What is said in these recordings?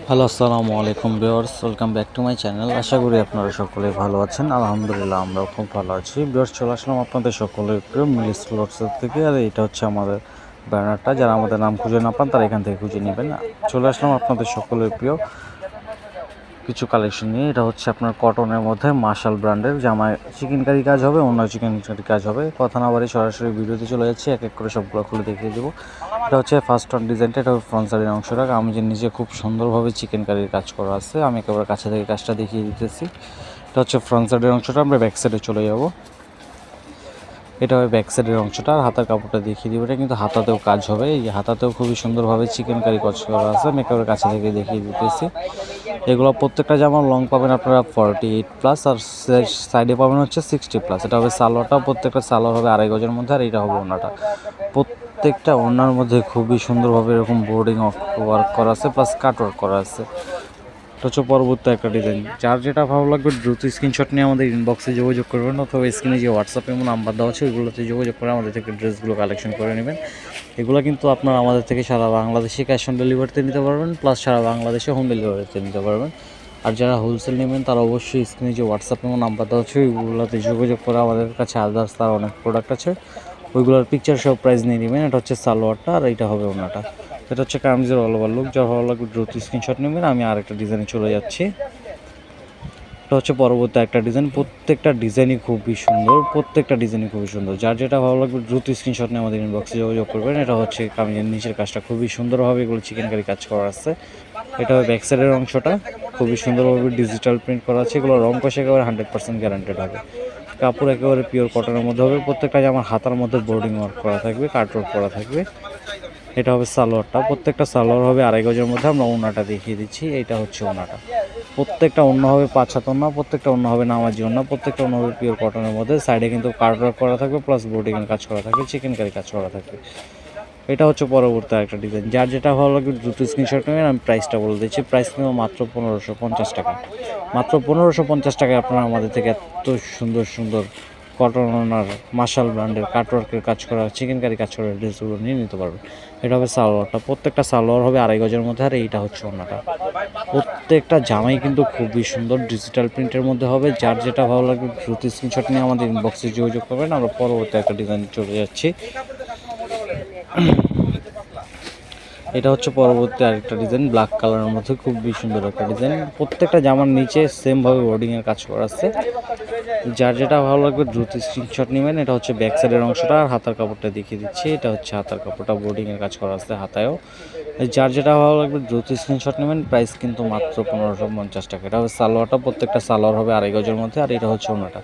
Hello, আসসালামু আলাইকুম viewers, welcome back to my channel. আশা করি আপনারা সকলে ভালো আছেন। আলহামদুলিল্লাহ আমরাও খুব ভালো আছি। ভিউয়ার্স, চলে আসলাম আপনাদের সকলের প্রিয় মিলিস ক্লথসের থেকে। আর এটা হচ্ছে আমাদের ব্যানারটা, যারা আমাদের নাম খুঁজে না পান তারা এখান থেকে খুঁজে নেবেন। চলে আসলাম আপনাদের সকলের প্রিয় কিছু কালেকশন নিয়ে। এটা হচ্ছে আপনার কটনের মধ্যে মার্শাল ব্র্যান্ডের জামায় চিকেন কারি কাজ হবে, অন্য চিকেন কারি কাজ হবে। কথা না বাড়ি সরাসরি ভিডিওতে চলে যাচ্ছি, এক এক করে সবগুলো খুলে দেখিয়ে দেবো। এটা হচ্ছে ফার্স্ট অন ডিজাইনটা, এটা ফ্রন্ট সাইডের অংশটা আমি যে নিজে খুব সুন্দরভাবে চিকেন কারির কাজ করা আছে। আমি একেবারে কাছে থেকে কাজটা দেখিয়ে দিতেছি। এটা হচ্ছে ফ্রন্ট সাইডের অংশটা, আমরা ব্যাক সাইডে চলে যাব। এটা হবে ব্যাক সাইডের অংশটা, আর হাতার কাপড়টা দেখিয়ে দিব। এটা কিন্তু হাতাতেও কাজ হবে, এই হাতাতেও খুবই সুন্দরভাবে চিকেন কারি কাজ করা আছে। আমি একেবারে কাছে থেকে দেখিয়ে দিতেছি। এগুলো প্রত্যেকটা জামা লং পাবেন আপনারা 48+, আর সাইডে পাবেন হচ্ছে 60+। এটা হবে সালোয়ারটা, প্রত্যেকটা সালোয়ার হবে 2.5 গজের মধ্যে, আর এটা হবে ওড়নাটা। প্রত্যেকটা ওড়নার মধ্যে খুবই সুন্দরভাবে এরকম বোর্ডিং ওয়ার্ক করা আছে, প্লাস কাট ওয়ার্ক করা আছে। এটা হচ্ছে পরবর্তী একটা ডিজাইন। যার যেটা ভালো লাগবে দ্রুত স্ক্রিনশট নিয়ে আমাদের ইনবক্সে যোগাযোগ করবেন, অথবা স্ক্রিনে যে হোয়াটসঅ্যাপে নাম্বার দেওয়া আছে ওইগুলোতে যোগাযোগ করে আমাদের থেকে ড্রেসগুলো কালেকশন করে নেবেন। এগুলো কিন্তু আপনারা আমাদের থেকে সারা বাংলাদেশে ক্যাশ অন ডেলিভারিতে নিতে পারবেন, প্লাস সারা বাংলাদেশে হোম ডেলিভারিতে নিতে পারবেন। আর যারা হোলসেল নেবেন তারা অবশ্যই স্ক্রিনে যে হোয়াটসঅ্যাপ নাম্বার দেওয়া আছে ওইগুলোতে যোগাযোগ করে, আমাদের কাছে আদার্স তার অনেক প্রোডাক্ট আছে, ওইগুলোর পিকচার সব প্রাইস নিয়ে নেবেন। এটা হচ্ছে সালোয়ারটা, আর এইটা হবে ওড়নাটা। এটা হচ্ছে কামিজের অল ওভার লুক। যার ভালো লাগবে দ্রুত স্ক্রিনশট নেবেন। আমি আরেকটা ডিজাইনে চলে যাচ্ছি। এটা হচ্ছে পরবর্তী একটা ডিজাইন। প্রত্যেকটা ডিজাইনই খুবই সুন্দর, যার যেটা ভালো লাগবে দ্রুত স্ক্রিনশট নিয়ে আমাদের ইনবক্সে যোগাযোগ করবেন। এটা হচ্ছে কামিজের নিচের কাজটা খুবই সুন্দরভাবে এগুলো চিকেন কারি কাজ করা আছে। এটা ব্যাক সাইডের অংশটা খুবই সুন্দরভাবে ডিজিটাল প্রিন্ট করা আছে। এগুলো রং কষে একেবারে 100% গ্যারান্টেড হবে। কাপড় একেবারে পিওর কটনের মধ্যে হবে। প্রত্যেকটা জামার হাতার মধ্যে বোর্ডিং ওয়ার্ক করা থাকবে, কাট ওয়ার্ক করা থাকবে। এটা হবে সালোয়ারটা, প্রত্যেকটা সালোয়ার হবে 2.5 গজের মধ্যে। আমরা ওড়নাটা দেখিয়ে দিচ্ছি। এইটা হচ্ছে ওড়নাটা। প্রত্যেকটা ওড়না হবে 5 হাত ওড়না, প্রত্যেকটা ওড়না হবে নামাজি ওড়না, প্রত্যেকটা ওড়না হবে পিওর কটনের মধ্যে। সাইডে কিন্তু কাট ওয়ার্ক করা থাকবে, প্লাস বোর্ডিংয়ের কাজ করা থাকবে, চিকেন কারি কাজ করা থাকবে। এটা হচ্ছে পরবর্তী একটা ডিজাইন। যার যেটা ভালো লাগবে দ্রুত স্ক্রিনশট নেবেন। আমি প্রাইসটা বলে দিচ্ছি। প্রাইস নেব মাত্র 1550 টাকা। মাত্র 1550 টাকায় আপনারা আমাদের থেকে এত সুন্দর সুন্দর কটন ওনার মার্শাল ব্র্যান্ডের কাটওয়ার্কের কাজ করা চিকেন কারি কাজ করা ড্রেসগুলো নিয়ে নিতে পারবেন। এটা হবে সালোয়ারটা, প্রত্যেকটা সালোয়ার হবে 2.5 গজের মধ্যে, আর এইটা হচ্ছে ওড়নাটা। প্রত্যেকটা জামাই কিন্তু খুবই সুন্দর ডিজিটাল প্রিন্টের মধ্যে হবে। যার যেটা ভালো লাগবে দ্রুত স্ক্রিনশট নিয়ে আমাদের ইনবক্সে যোগাযোগ করবেন। আমরা পরবর্তী একটা ডিজাইন চলে যাচ্ছি। এটা হচ্ছে পরবর্তী আরেকটা ডিজাইন, ব্ল্যাক কালারের মধ্যে খুবই সুন্দর একটা ডিজাইন। প্রত্যেকটা জামার নিচে সেমভাবে বোর্ডিংয়ের কাজ করা আছে। যার যেটা ভালো লাগবে দ্রুত স্ক্রিনশট নেবেন। এটা হচ্ছে ব্যাক সাইডের অংশটা, আর হাতার কাপড়টা দেখিয়ে দিচ্ছি। এটা হচ্ছে হাতার কাপড়টা, বোর্ডিংয়ের কাজ করা আছে হাতায়ও। যার যেটা ভালো লাগবে দ্রুত স্ক্রিনশট নেবেন। প্রাইস কিন্তু মাত্র 1550 টাকা। এটা হবে সালোয়ারটা, প্রত্যেকটা সালোয়ার হবে 2.5 গজের মধ্যে, আর এটা হচ্ছে ওড়নাটা।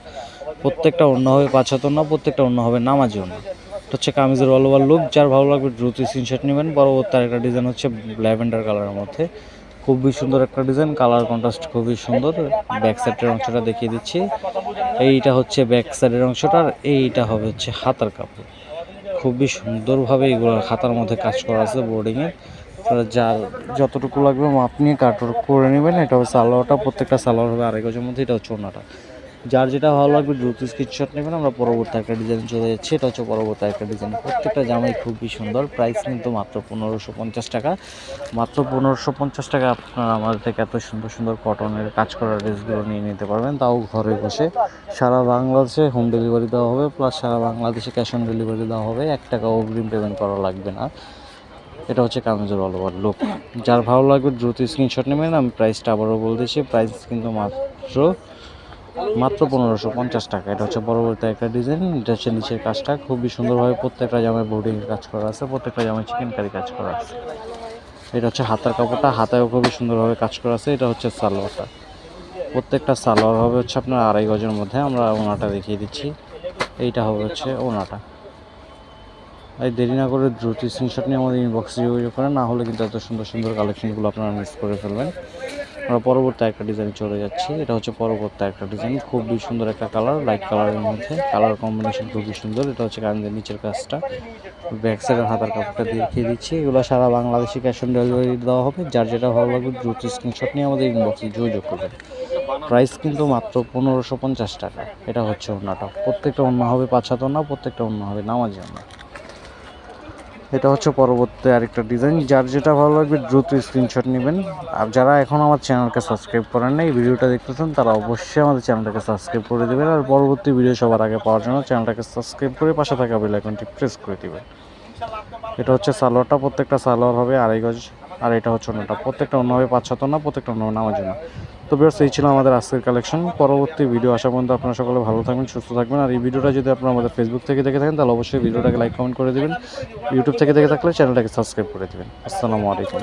প্রত্যেকটা ওড়না হবে 5 হাত ওড়না, প্রত্যেকটা ওড়না হবে নামাজি ওড়না। এটা হচ্ছে কামিজের অল ওভার লুক। যার ভালো লাগবে দ্রুত স্ক্রিনশট নেবেন। পরবর্তী আরেকটা ডিজাইন হচ্ছে ল্যাভেন্ডার কালারের মধ্যে, খুবই সুন্দর একটা ডিজাইন। কালার কন্ট্রাস্ট খুবই সুন্দর। ব্যাক সাইডের অংশটা দেখিয়ে দিচ্ছি। এইটা হচ্ছে ব্যাক সাইডের অংশটা, আর এইটা হবে হচ্ছে হাতার কাপড়। খুবই সুন্দরভাবে এগুলো হাতার মধ্যে কাজ করা আছে বোর্ডিংয়ে। যার যতটুকু লাগবে মাপ নিয়ে কাটওয়ার্ক করে নেবেন। এটা হচ্ছে সালোয়ারটা, প্রত্যেকটা সালোয়ার হবে 2.5 গজের মধ্যে। এটা হচ্ছে ওড়নাটা। যার যেটা ভালো লাগবে দ্রুত স্ক্রিনশট নেবেন। আমরা পরবর্তী একটা ডিজাইন চলে যাচ্ছি। এটা হচ্ছে পরবর্তী একটা ডিজাইন। প্রত্যেকটা জামাই খুবই সুন্দর। প্রাইস কিন্তু মাত্র 1550 টাকা। মাত্র 1550 টাকা আপনারা আমাদের থেকে এত সুন্দর সুন্দর কটনের কাজ করা ড্রেসগুলো নিয়ে নিতে পারবেন, তাও ঘরে বসে। সারা বাংলাদেশে হোম ডেলিভারি দেওয়া হবে, প্লাস সারা বাংলাদেশে ক্যাশ অন ডেলিভারি দেওয়া হবে। 1 টাকা অগ্রিম পেমেন্ট করা লাগবে না। এটা হচ্ছে কামিজের অল ওভার লুক। যার ভালো লাগবে দ্রুত স্ক্রিনশট নেবেন। আমি প্রাইসটা আবারও বলে দিচ্ছি। প্রাইস কিন্তু মাত্র 1550 টাকা। এটা হচ্ছে পরবর্তী একটা ডিজাইন। এটা হচ্ছে নিচের কাজটা খুবই সুন্দরভাবে প্রত্যেকটা জামায় বোর্ডিংয়ের কাজ করা আছে, প্রত্যেকটা জামায় চিকেন কারি কাজ করা আছে। এটা হচ্ছে হাতার কাপড়টা, হাতায়ও খুবই সুন্দরভাবে কাজ করা আছে। এটা হচ্ছে সালোয়ারটা, প্রত্যেকটা সালোয়ার হবে হচ্ছে আপনার 2.5 গজের মধ্যে। আমরা ওনাটা দেখিয়ে দিচ্ছি। এইটা হবে হচ্ছে ওনাটা। এই দেরি না করে দ্রুত স্ক্রিনশট নিয়ে আমাদের ইনবক্সে যোগাযোগ করেন, না হলে কিন্তু এত সুন্দর সুন্দর কালেকশনগুলো আপনারা মিস করে ফেলবেন। আমরা পরবর্তী একটা ডিজাইনে চলে যাচ্ছি। এটা হচ্ছে পরবর্তী একটা ডিজাইন, খুবই সুন্দর একটা কালার, লাইট কালারের মধ্যে। কালার কম্বিনেশন খুবই সুন্দর। এটা হচ্ছে কামিজের নিচের কাজটা, ব্যাক সাইডের হাতার কাপড়টা দেখিয়ে দিচ্ছি। এগুলো সারা বাংলাদেশে ক্যাশ অন ডেলিভারি দেওয়া হবে। যার যেটা ভালো লাগবে দ্রুত স্ক্রিনশট নিয়ে আমাদের ইনবক্সে যোগাযোগ করবেন। প্রাইস কিন্তু মাত্র 1550 টাকা। এটা হচ্ছে ওড়নাটা, প্রত্যেকটা ওড়না হবে 5 হাত ওড়না, প্রত্যেকটা ওড়না হবে নামাজি ওড়না। এটা হচ্ছে পরবর্তী আরেকটা ডিজাইন। যার যেটা ভালো লাগবে দ্রুত স্ক্রিনশট নেবেন। আর যারা এখন আমার চ্যানেলকে সাবস্ক্রাইব করেন না, এই ভিডিওটা দেখতেছেন, তারা অবশ্যই আমাদের চ্যানেলটাকে সাবস্ক্রাইব করে দেবেন। আর পরবর্তী ভিডিও সবার আগে পাওয়ার জন্য চ্যানেলটাকে সাবস্ক্রাইব করে পাশে থাকা বেল আইকনটি প্রেস করে দেবেন। এটা হচ্ছে সালোয়ারটা, প্রত্যেকটা সালোয়ার হবে 2.5 গজ। আর এটা হচ্ছে ওন্নাটা, প্রত্যেকটা ওন্না হবে 5-7 না, প্রত্যেকটা ওন্না নামার জন্য। তো ভিউয়ার্স, এই ছিল আমাদের আজকের কালেকশন। পরবর্তী ভিডিও আসা পর্যন্ত আপনারা সকলে ভালো থাকবেন, সুস্থ থাকবেন। আর এই ভিডিওটা যদি আপনারা আমাদের ফেসবুক থেকে দেখে থাকেন, তাহলে অবশ্যই ভিডিওটাকে লাইক কমেন্ট করে দেবেন। ইউটিউব থেকে দেখে থাকলে চ্যানেলটাকে সাবস্ক্রাইব করে দেবেন। আসসালামু আলাইকুম।